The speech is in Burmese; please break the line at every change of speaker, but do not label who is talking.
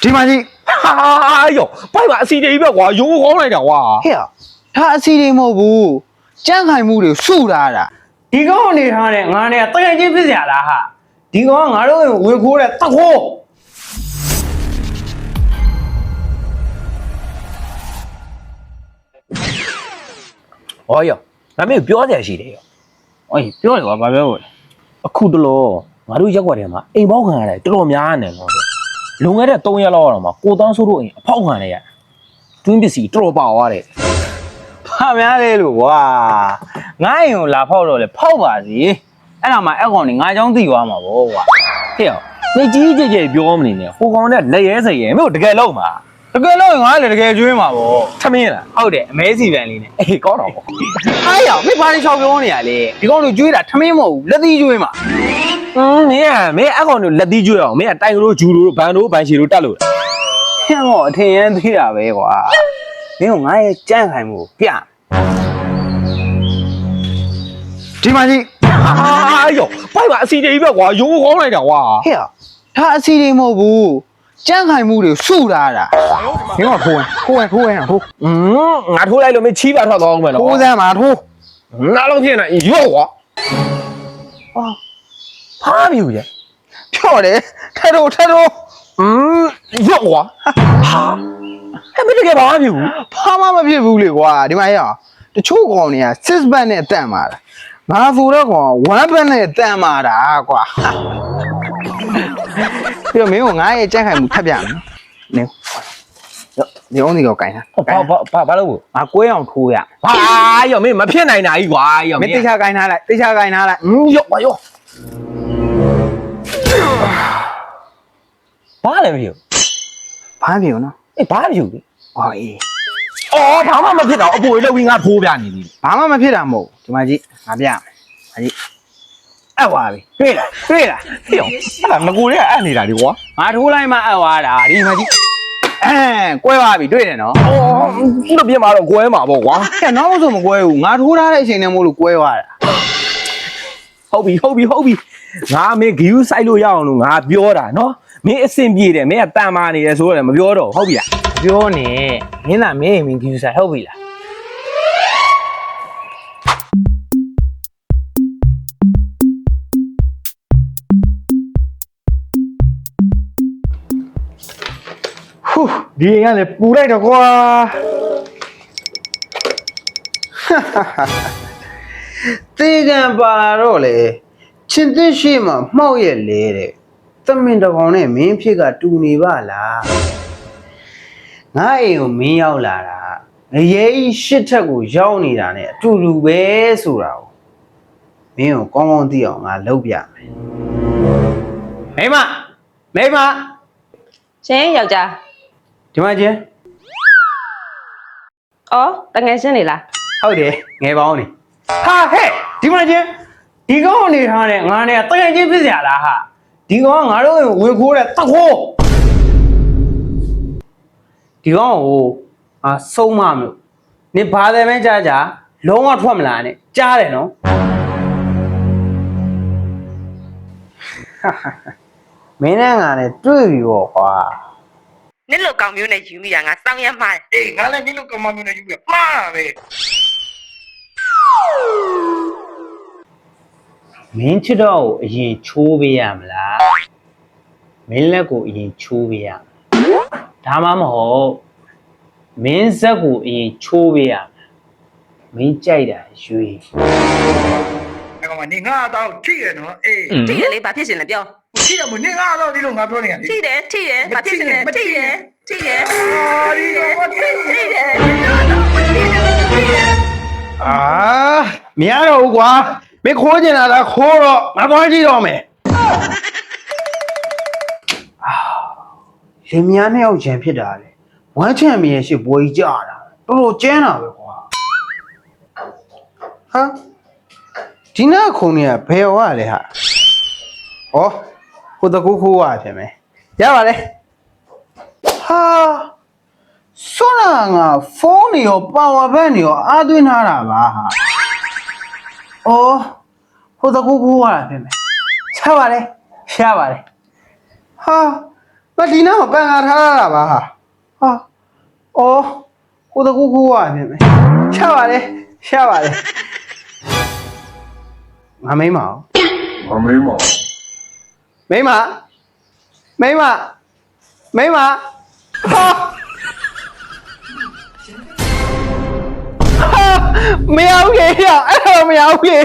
ဒီမှာကြီး
ဟာယောပိုက်ပါအစီတွေပဲကွာရိုးကောင်းလိုက်တာကွာ
ဟဲ့ဒါအစီတွေမဟုတ်ဘူးကြမ်းခိုင်မှုတွေစုတာ
ဒီကောင်အနေထားနဲ့ငါနဲ့တကယ်ချင်းဖြစ်စရာလားဟာဒီကောင်ကငါတို့ဝင်ခိုးတဲ့တခိုး
ဟောယောငါမင်းပြောစရာရှိတယ်ယော
အေးပြောတယ်ကွာဘာပြောလို့လဲ
အခုတလောငါတို့ရက်ွက်ထဲမှာအိမ်ပေါက်ခံရတယ်တော်တော်များနေတော့လွန်ခဲ့တဲ့3ရက်လောက်တော့မှကိုတန်းဆိုးတို့အိမ်အဖောက်ခံရရတွင်းပစ္စည်းတော်တော်ပါသွားတယ်
ဘာများလဲလို့ကွာငါ့အိမ်ကိုလာဖောက်တော့လေဖောက်ပါစီအဲ့ဒါမှအကောင်နေငါเจ้าသိသွားမှာဗောကွာ
ဟဲ့ယောနေကြီးကြဲကြဲပြောမနေနဲ့ဟိုကောင်နဲ့လက်ရဲစရဲမင်းတို့တကယ်လုံးမှာ
တကယ်လို့ငါလည်းတကယ်ကျွေးမှာဗော
ထမင်းလား
ဟုတ်တယ်အမဲစီပန်လေးနဲ့
အေးကောင်းတော့ပေါ့
အားရမင်းဘာလို့ချောက်ပြောနေရလဲဒီကောင်တို့ကျွေးတာထမင်းမဟုတ်ဘူးလက်သီးကျွေးမှာ
မင်းအကောင်တို့လက်သီးကျွေးအောင်မင်းကတိုင်ကလို့ဂျူတို့ဘန်တို့ဘန်ရှီတို့တက်လို့
ဟဲ့မောအထင်ရမ်းသေးတာပဲကွာမင်းကငါရဲ့ကြမ်းခိုင်မှုပြ
ဒီမှာကြီး
ဟာယောပိုက်ပါအစီတွေပဲကွာရိုးကောင်းလိုက်တာကွာ
ဟဲ့ဒါအစီတွေမဟုတ်ဘူးကြမ်းခိုင်မှုတွေစုတာမင်းကခိုးဝင်ထိုး
ငါထိုးလိုက်လို့မင်းချီးပါထွက်သွားအောင်မယ်နော်
ထိုးစမ်းမှာထိုး
ငါလုံးဖြစ်နေရော့ကွာဖားမြူရဲ့
ဖြော့တယ်ထက်တော့
ရော့ကွာဟာအဲ့မတကယ်ဘာမှမဖြစ်ဘူး
ဘာမှမဖြစ်ဘူးလေကွာဒီမှာရတချို့ကောင်တွေက6ဘတ်နဲ့တန့်မာတာငါဆိုတော့ကောင်1ဘတ်နဲ့တန့်မာတာကွာပြီးတော့မင်းကငါရဲ့ကြက်ခိုင်မှုထပ်ပြမယ်နင်းဒီအောင်ဒီကောက်ကင်တာ
ဘာလို့
ငါကွဲအောင်ထိုးရ
ဟာရော့မင်းမဖြစ်နိုင်တာကြီးကွာရော့
မင်းတိချကင်ထားလိုက်
ရော့ပါရော့ဘာလဲမဖြစ်
ဘာဖြစ်နော်
အေးဘာမဖြစ်ဘူး
ဟောအေး
အော်ဘာမှမဖြစ်တော့အပေါ်လောက်ပြီးငါထိုးပြနေပြီ
ဘာမှမဖြစ်တာမဟုတ်ဒီမှာကြီးငါပြမယ်ဟာကြီးအပ်သွားပြီတွေ့လား
ဟေ့ရောအဲ့ဒါငကိုတွေကအဲ့နေတာဒီကွာ
ငါထိုးလိုက်မှအပ်သွားတာဒီမှာကြီး
ကွဲသွားပြီတွေ့တယ်နော်
အော်ခုတော့ပြင်မှာတော့ကွဲမှာပေါ့ကွာ
ဟဲ့နောက်ဆိုမကွဲဘူးငါထိုးထားတဲ့အချိန်နဲ့မို့လို့ကွဲသွားတာ
ဟုတ်ပြီငါမင်းဂီယူဆိုင်လို့ရအောင်လို့ငါပြောတာနော်မင်းအဆင်ပြေတယ်မင်းကတန်မာနေတယ်ဆိုတော့မပြောတော့ဟုတ်ပြီလား
ပြောနေမင်းသာမင်းကယူဆိုင်ဟုတ်ပြီလား
ဟူးဒီအိမ်ကလည်းပူလိုက်တော့ကွာတေကံပါတော့လေချင်းသိရှိမှမှောက်ရဲ့လေတဲ့သမင်တကောင်နဲ့မင်းဖြစ်ကတူနေပါလားငါအိမ်ကိုမင်းရောက်လာတာငရဲကြီးရှစ်ထက်ကိုရောက်နေတာ ਨੇ အတူတူပဲဆိုတာကိုမင်းကိုကောင်းကောင်းသိအောင်ငါလုပ်ပြမယ်မိမ
ရှင်ယောက်ျား
ဒီမှာချင်း
အော်တငယ်ချင်းနေလား
ဟုတ်တယ်ငယ်ပေါင်းနေဟာဟဲ့ဒီမှာချင်း
ဒီကောင်အနေထားနဲ့ငါနဲ့တကယ်ချင်းဖြစ်စရာလားဟာဒီကောင်ကငါတို့ဝင်ခိုးတဲ့တခိုးဒီကောင်ကိုဆုံးမမလို့နေဘာတယ်မဲကြားလုံးဝထွက်မလာနဲ့ကြားတယ်နော်
မင်းနဲ့ငါနဲ့တွေ့ပြီပေါ့ကွာ
နစ်လိုကောင်မျိုးနဲ့ယူမိတာငါစောင်းရမှားတယ်
အေးငါလည်းမင်းတို့ကမမျိုးနဲ့ယူပြီးမှားတာပဲ
မင်းချစ်တော့ကိုအရင်ချိုးပေးရမလားမင်းလက်ကိုအရင်ချိုးပေးရဒါမှမဟုတ်မင်းဇက်ကိုအရင်ချိုးပေးရမင်းကြိုက်တာရွေး
အဲ့ကောင်ကနေငါတော့ထိရနော်အေး
ထိတယ်လေဘာဖြစ်ရှင်လဲပြော
ထိရမနေငါတော့ဒီလိုငါပြောနေရတယ်
ထိတယ်ဘာဖြစ်ရှင်လဲထိတယ်
အာဒီတော့ထိ
ထိတယ်
အာမရတော့ဘူးကွာမင်းခိုးကျင်လာတာခိုးတော့ငါသွားကြည့်တော့မယ်လင်မယားနှစ်ယောက်ချန်ဖြစ်တာလေဝမ်းချန်မီရဲ့ရှစ်ဘွေးကြီးကြာတာတော်တော်ကျန်းတာပဲကွာဟာဒီနာခုံနေကဘယ်ဝါလဲဟာဩဟိုတကူခိုးရဖြစ်မယ်ရပါလေဟာဆိုနာငါဖုန်းနေရောပါဝါဘက်နေရောအားသွင်းထားတာပါဟာဩဟိုတကူခိုးရဖြစ်မယ်ချပါလေရပါလေဟာ မဒီနားမှာပန်ကားထားရတာပါဟာအော်ဟိုတကူကူอ่ะပြင်မယ်ရပါတယ်ငါမိမအောင်မိမဟာမရဘူးရေအဲ့တော့မရဘူးရေ